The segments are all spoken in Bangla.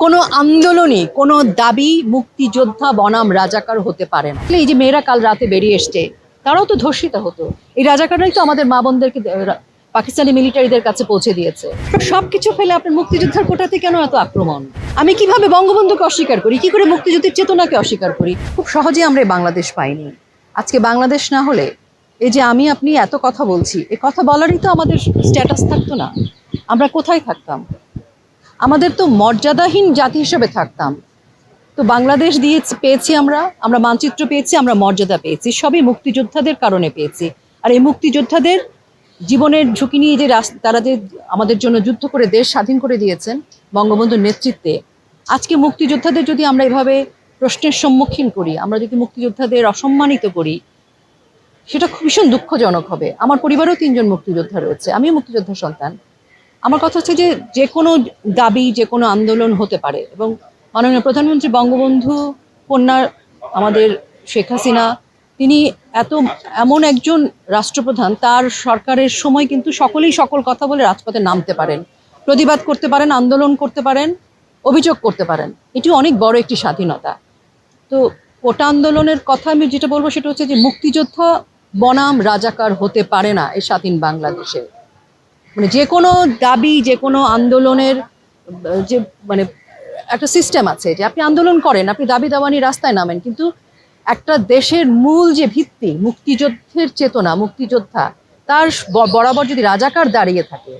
কোনো আন্দোলনই কোনো দাবি মুক্তিযোদ্ধা বনাম রাজাকার হতে পারে না। এই যে মেয়েরা কাল রাতে বেরিয়ে এসছে, তারাও তো ধর্ষিত হতো। এই রাজাকাররাই তো আমাদের মা বোনদেরকে পাকিস্তানি মিলিটারিদের কাছে পৌঁছে দিয়েছে। সবকিছু ফেলে আপনার মুক্তিযোদ্ধার কোটাতে কেন এত আক্রমণ? আমি কিভাবে বঙ্গবন্ধুকে অস্বীকার করি, কি করে মুক্তিযুদ্ধের চেতনাকে অস্বীকার করি? খুব সহজে আমরা বাংলাদেশ পাইনি। আজকে বাংলাদেশ না হলে এই যে আমি আপনি এত কথা বলছি, এই কথা বলারই তো আমাদের স্ট্যাটাস থাকতো না। আমরা কোথায় থাকতাম? আমাদের তো মর্যাদাহীন জাতি হিসেবে থাকতাম। তো বাংলাদেশ দিয়ে পেয়েছি আমরা মানচিত্র পেয়েছি, আমরা মর্যাদা পেয়েছি, সবই মুক্তিযোদ্ধাদের কারণে পেয়েছি। আর এই মুক্তিযোদ্ধাদের জীবনের ঝুঁকি নিয়ে যে তারা যে আমাদের জন্য যুদ্ধ করে দেশ স্বাধীন করে দিয়েছেন বঙ্গবন্ধুর নেতৃত্বে, আজকে মুক্তিযোদ্ধাদের যদি আমরা এভাবে প্রশ্নের সম্মুখীন করি, আমরা যদি মুক্তিযোদ্ধাদের অসম্মানিত করি, সেটা খুব ভীষণ দুঃখজনক হবে। আমার পরিবারেও 3 জন মুক্তিযোদ্ধা রয়েছে, আমিও মুক্তিযোদ্ধা সন্তান। আমার কথা হচ্ছে যে কোনো দাবি, যে কোনো আন্দোলন হতে পারে, এবং মাননীয় প্রধানমন্ত্রী বঙ্গবন্ধু কন্যা আমাদের শেখ হাসিনা, তিনি এমন একজন রাষ্ট্রপ্রধান, তার সরকারের সময় কিন্তু সকলেই সকল কথা বলে রাজপথে নামতে পারেন, প্রতিবাদ করতে পারেন, আন্দোলন করতে পারেন, অভিযোগ করতে পারেন। এটি অনেক বড় একটি স্বাধীনতা। তো কোটা আন্দোলনের কথা আমি যেটা বলবো সেটা হচ্ছে যে মুক্তিযোদ্ধা বনাম রাজাকার হতে পারে না এই স্বাধীন বাংলাদেশে। মানে যে কোনো দাবি, যে কোনো আন্দোলনের যে মানে একটা সিস্টেম আছে যে আপনি আন্দোলন করেন, আপনি দাবি দাওয়া নিয়ে রাস্তায় নামেন, কিন্তু একটা দেশের মূল যে ভিত্তি মুক্তিযুদ্ধের চেতনা, মুক্তিযোদ্ধা, তার বরাবর যদি রাজাকার দাঁড়িয়ে থাকে,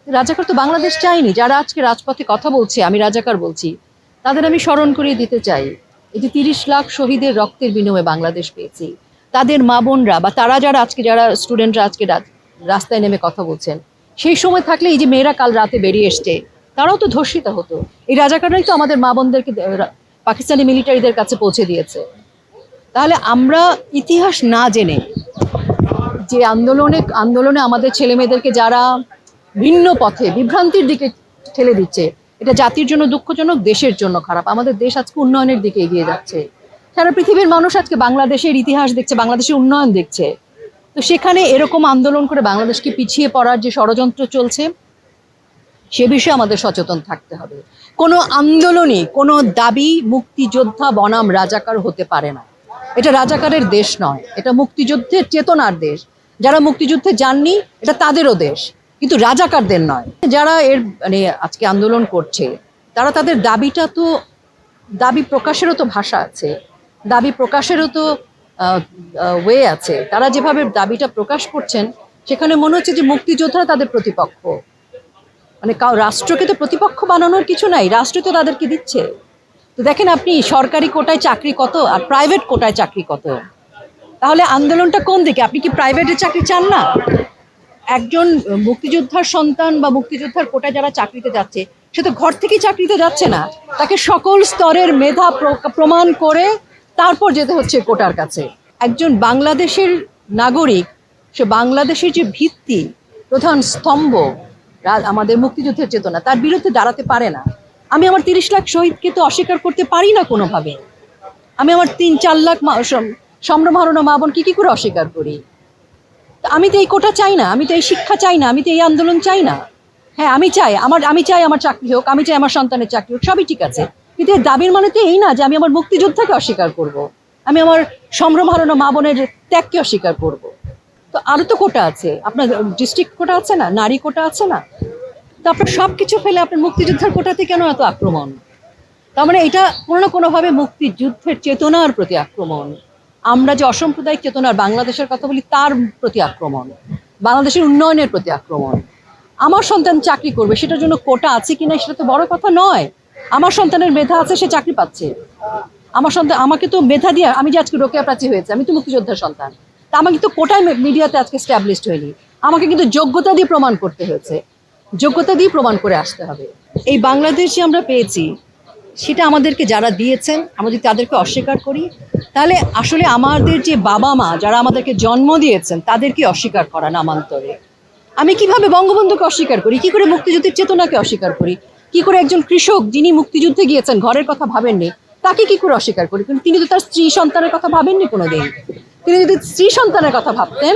রাজাকার তো বাংলাদেশ চাইনি। যারা আজকে রাজপথে কথা বলছে, আমি রাজাকার বলছি, তাদের আমি স্মরণ করিয়ে দিতে চাই এই যে 30 লাখ শহীদের রক্তের বিনিময়ে বাংলাদেশ পেয়েছি। তাদের মা বোনরা বা তারা যারা স্টুডেন্টরা আজকে রাস্তায় নেমে কথা বলছেন, সেই সময় থাকলে এই যে মেয়েরা কাল রাতে বেরিয়ে এসছে, তারাও তো ধর্ষিত হতো। এই রাজাকাররাই তো আমাদের মা বোনদেরকে পাকিস্তানি মিলিটারিদের কাছে পৌঁছে দিয়েছে। তাহলে আমরা ইতিহাস না জেনে যে আন্দোলনে আমাদের ছেলে মেয়েদেরকে যারা ভিন্ন পথে বিভ্রান্তির দিকে ঠেলে দিচ্ছে, এটা জাতির জন্য দুঃখজনক, দেশের জন্য খারাপ। আমাদের দেশ আজকে উন্নয়নের দিকে এগিয়ে যাচ্ছে। সারা পৃথিবীর মানুষ আজকে বাংলাদেশের ইতিহাস দেখছে, বাংলাদেশের উন্নয়ন দেখছে। তো সেখানে এরকম আন্দোলন করে বাংলাদেশকে পিছিয়ে পড়ার যে ষড়যন্ত্র চলছে, সে বিষয়ে আমাদের সচেতন থাকতে হবে। কোনো আন্দোলনই কোনো দাবি মুক্তিযোদ্ধা বনাম রাজাকার হতে পারে না। এটা রাজাকারের দেশ নয়, এটা মুক্তিযুদ্ধের চেতনার দেশ। যারা মুক্তিযুদ্ধে যাননি, এটা তাদেরও দেশ, কিন্তু রাজাকারদের নয়। যারা আজকে আন্দোলন করছে, তারা তাদের দাবি প্রকাশেরও তো ভাষা আছে, দাবি প্রকাশেরও তো ওয়ে আছে। তারা যেভাবে দাবিটা প্রকাশ করছেন, সেখানে মনে হচ্ছে যে মুক্তিযোদ্ধারা তাদের প্রতিপক্ষ। মানে রাষ্ট্রকে তো প্রতিপক্ষ বানানোর কিছু নাই, রাষ্ট্র তো তাদেরকে দিচ্ছে। তো দেখেন আপনি, সরকারি কোটায় চাকরি কত আর প্রাইভেট কোটায় চাকরি কত। তাহলে আন্দোলনটা কোন দিকে? আপনি কি প্রাইভেটের চাকরি চান না? একজন মুক্তিযোদ্ধার সন্তান বা মুক্তিযোদ্ধার কোটায় যারা চাকরিতে যাচ্ছে, সে তো ঘর থেকেই চাকরিতে যাচ্ছে না, তাকে সকল স্তরের মেধা প্রমাণ করে তারপর যেতে হচ্ছে কোটার কাছে। একজন বাংলাদেশের নাগরিক, সে বাংলাদেশের যে ভিত্তি, প্রধান স্তম্ভ আমাদের মুক্তিযুদ্ধের চেতনা, তার বিরুদ্ধে দাঁড়াতে পারে না। আমি আমার 30 লাখ শহীদকে তো অস্বীকার করতে পারি না কোনোভাবে। আমি আমার 3-4 লাখ সম্ভ্রম হারানো মা বোনকে কি করে অস্বীকার করি? আমি তো এই কোটা চাই না, আমি তো এই শিক্ষা চাই না, আমি তো এই আন্দোলন চাই না। হ্যাঁ, আমি চাই আমার চাকরি হোক, আমি চাই আমার সন্তানের চাকরি হোক, সবই ঠিক আছে, কিন্তু এর দাবির মানে তো এই না যে আমি আমার মুক্তিযোদ্ধাকে অস্বীকার করব, আমি আমার সম্ভ্রম হারানো মা বোনের ত্যাগকে অস্বীকার করব। তো আরো তো কোটা আছে, আপনার ডিস্ট্রিক্ট কোটা আছে না, নারী কোটা আছে না? তো আপনার সবকিছু ফেলে আপনার মুক্তিযোদ্ধার কোটাতে কেন এত আক্রমণ? তার মানে এটা কোনো না কোনোভাবে মুক্তিযুদ্ধের চেতনার প্রতি আক্রমণ। আমরা যে অসাম্প্রদায়িক চেতনার বাংলাদেশের কথা বলি, তার প্রতি আক্রমণ, বাংলাদেশের উন্নয়নের প্রতি আক্রমণ। আমার সন্তান চাকরি করবে, সেটার জন্য কোটা আছে কিনা সেটা তো বড় কথা নয়। আমার সন্তানের মেধা আছে, সে চাকরি পাচ্ছে। আমার সন্তান, আমাকে তো মেধা দিয়ে, আমি যে আজকে রোকেয়া প্রাচী হয়েছে, আমি তো মুক্তিযোদ্ধার সন্তান, তা আমাকে তো কোটায় মিডিয়াতে আজকে স্ট্যাবলিশড হয়নি, আমাকে কিন্তু যোগ্যতা দিয়ে প্রমাণ করতে হয়েছে, যোগ্যতা দিয়ে প্রমাণ করে আসতে হবে। এই বাংলাদেশ যে আমরা পেয়েছি, সেটা আমাদেরকে যারা দিয়েছেন, আমরা যদি তাদেরকে অস্বীকার করি, তাহলে আসলে আমাদের যে বাবা মা যারা আমাদেরকে জন্ম দিয়েছেন, তাদেরকে অস্বীকার করা নামান্তরে। আমি কিভাবে বঙ্গবন্ধুকে অস্বীকার করি, কি করে মুক্তিযুদ্ধের চেতনাকে অস্বীকার করি, কি করে একজন কৃষক যিনি মুক্তিযুদ্ধে গিয়েছেন, ঘরের কথা ভাবেননি, তাকে কি করে অস্বীকার করি? কিন্তু তিনি তো তার স্ত্রী সন্তানের কথা ভাবেননি কোনোদিন। তিনি যদি স্ত্রী সন্তানের কথা ভাবতেন,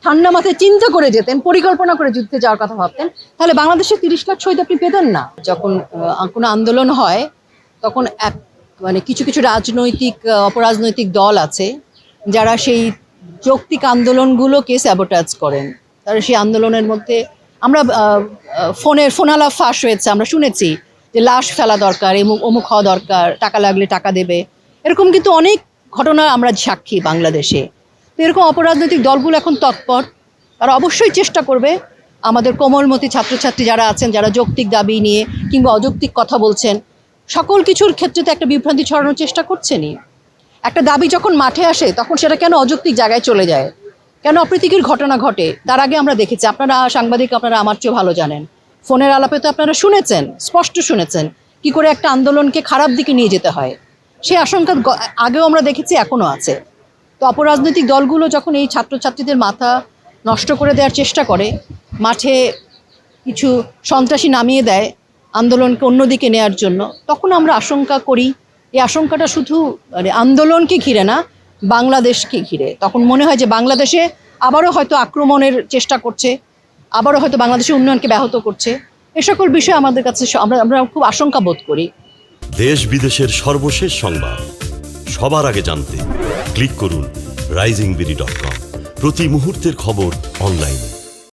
ঠান্ডা মাথায় চিন্তা করে যেতেন, পরিকল্পনা করে যুদ্ধে যাওয়ার কথা ভাবতেন, তাহলে বাংলাদেশে 30 লাখ শহীদ আপনি পেতেন না। যখন কোনো আন্দোলন হয় তখন মানে কিছু কিছু রাজনৈতিক অপরাজনৈতিক দল আছে যারা সেই যৌক্তিক আন্দোলনগুলোকে স্যাবোটাজ করেন। তারা সেই আন্দোলনের মধ্যে আমরা ফোনালাপ ফাঁস হয়েছে, আমরা শুনেছি যে লাশ ফেলা দরকার, অমুক হওয়া দরকার, টাকা লাগলে টাকা দেবে, এরকম কিন্তু অনেক ঘটনা আমরা সাক্ষী বাংলাদেশে। তো এরকম অপরাজনৈতিক দলগুলো এখন তৎপর, তারা অবশ্যই চেষ্টা করবে আমাদের কোমলমতি ছাত্রছাত্রী যারা আছেন, যারা যৌক্তিক দাবি নিয়ে কিংবা অযৌক্তিক কথা বলছেন, সকল কিছুর ক্ষেত্রে তো একটা বিভ্রান্তি ছড়ানোর চেষ্টা করছেনই। একটা দাবি যখন মাঠে আসে তখন সেটা কেন অযৌক্তিক জায়গায় চলে যায়, কেন অপ্রীতিকর ঘটনা ঘটে, তার আগে আমরা দেখেছি। আপনারা সাংবাদিক, আপনারা আমার চেয়ে ভালো জানেন। ফোনের আলাপে তো আপনারা শুনেছেন, স্পষ্ট শুনেছেন কি করে একটা আন্দোলনকে খারাপ দিকে নিয়ে যেতে হয়। সেই আশঙ্কা আগেও আমরা দেখেছি, এখনও আছে। তো অপরাজনৈতিক দলগুলো যখন এই ছাত্রছাত্রীদের মাথা নষ্ট করে দেওয়ার চেষ্টা করে, মাঠে কিছু সন্ত্রাসী নামিয়ে দেয় আন্দোলনকে অন্যদিকে নেয়ার জন্য, তখন আমরা আশঙ্কা করি, এই আশঙ্কাটা শুধু মানে আন্দোলনকে ঘিরে না, বাংলাদেশকে ঘিরে। তখন মনে হয় যে বাংলাদেশে আবারও হয়তো আক্রমণের চেষ্টা করছে, আবারও হয়তো বাংলাদেশের উন্নয়নকে ব্যাহত করছে। এ সকল বিষয়ে আমাদের কাছে আমরা খুব আশঙ্কা বোধ করি। দেশ বিদেশের সর্বশেষ সংবাদ সবার আগে জানতে ক্লিক করুন risingbeauty.com। প্রতি মুহূর্তের খবর অনলাইনে।